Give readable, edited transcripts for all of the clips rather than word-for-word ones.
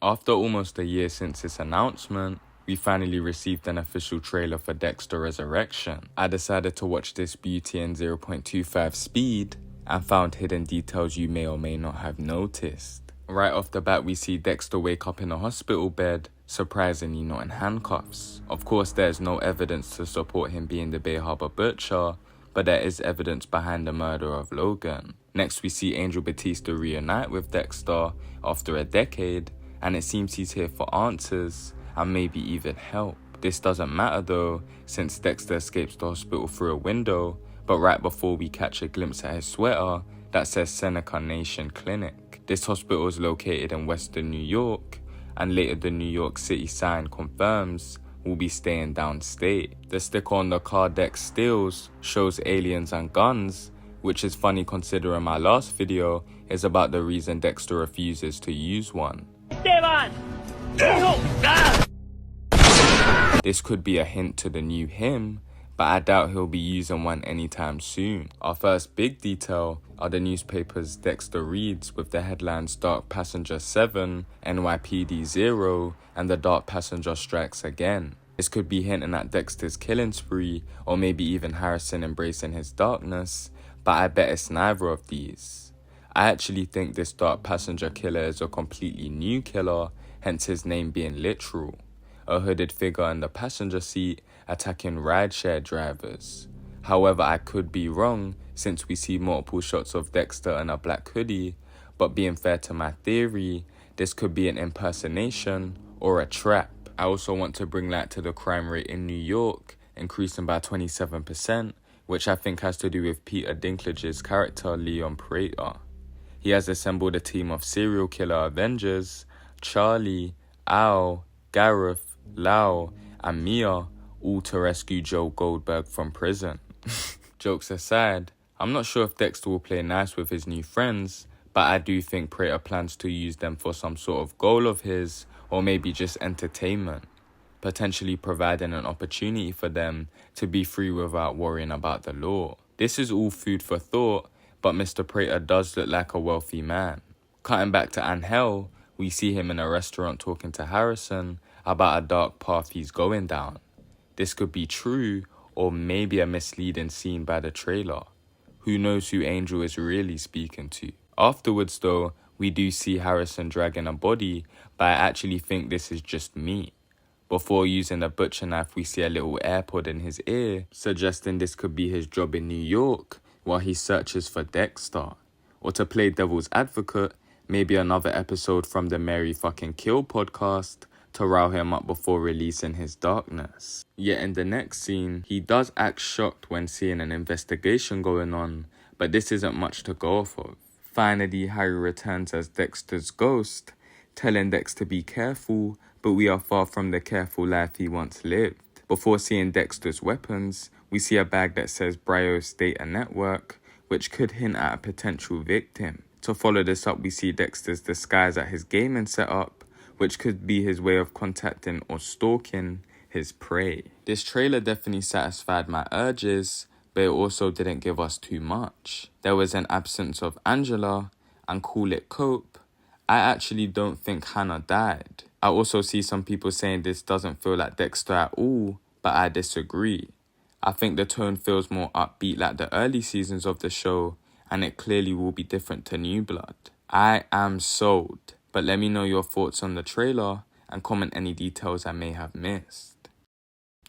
After almost a year since its announcement, we finally received an official trailer for Dexter Resurrection. I decided to watch this beauty in 0.25 speed and found hidden details you may or may not have noticed. Right off the bat, we see Dexter wake up in a hospital bed, surprisingly not in handcuffs. Of course, there's no evidence to support him being the Bay Harbor Butcher, but there is evidence behind the murder of Logan. Next, we see Angel Batista reunite with Dexter after a decade, and it seems he's here for answers and maybe even help. This doesn't matter though, since Dexter escapes the hospital through a window, but right before we catch a glimpse at his sweater that says Seneca Nation Clinic. This hospital is located in Western New York, and later the New York City sign confirms we'll be staying downstate. The sticker on the car Dex steals shows aliens and guns, which is funny considering my last video is about the reason Dexter refuses to use one. This could be a hint to the new him, but I doubt he'll be using one anytime soon. Our first big detail are the newspapers Dexter reads with the headlines Dark Passenger 7, NYPD 0, and the Dark Passenger Strikes Again. This could be hinting at Dexter's killing spree, or maybe even Harrison embracing his darkness, but I bet it's neither of these. I actually think this Dark Passenger killer is a completely new killer, hence his name being literal. A hooded figure in the passenger seat attacking rideshare drivers. However, I could be wrong since we see multiple shots of Dexter in a black hoodie, but being fair to my theory, this could be an impersonation or a trap. I also want to bring light to the crime rate in New York, increasing by 27%, which I think has to do with Peter Dinklage's character Leon Prater. He has assembled a team of serial killer Avengers, Charlie, Al, Gareth, Lau, and Mia, all to rescue Joe Goldberg from prison. Jokes aside, I'm not sure if Dexter will play nice with his new friends, but I do think Prater plans to use them for some sort of goal of his, or maybe just entertainment, potentially providing an opportunity for them to be free without worrying about the law. This is all food for thought, but Mr. Prater does look like a wealthy man. Cutting back to Angel, we see him in a restaurant talking to Harrison about a dark path he's going down. This could be true, or maybe a misleading scene by the trailer. Who knows who Angel is really speaking to? Afterwards though, we do see Harrison dragging a body, but I actually think this is just meat. Before using the butcher knife, we see a little AirPod in his ear, suggesting this could be his job in New York while he searches for Dexter. Or to play devil's advocate, maybe another episode from the Mary Fucking Kill podcast to rile him up before releasing his darkness. Yet in the next scene, he does act shocked when seeing an investigation going on, but this isn't much to go off of. Finally, Harry returns as Dexter's ghost, telling Dex to be careful, but we are far from the careful life he once lived. Before seeing Dexter's weapons, we see a bag that says Bryos Data Network, which could hint at a potential victim. To follow this up, we see Dexter's disguise at his gaming setup, which could be his way of contacting or stalking his prey. This trailer definitely satisfied my urges, but it also didn't give us too much. There was an absence of Angela, and call it cope, I actually don't think Hannah died. I also see some people saying this doesn't feel like Dexter at all, but I disagree. I think the tone feels more upbeat like the early seasons of the show, and it clearly will be different to New Blood. I am sold, but let me know your thoughts on the trailer and comment any details I may have missed.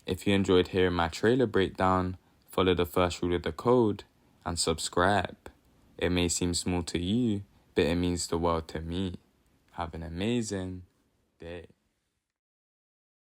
If you enjoyed hearing my trailer breakdown, follow the first rule of the code and subscribe. It may seem small to you, but it means the world to me. Have an amazing day.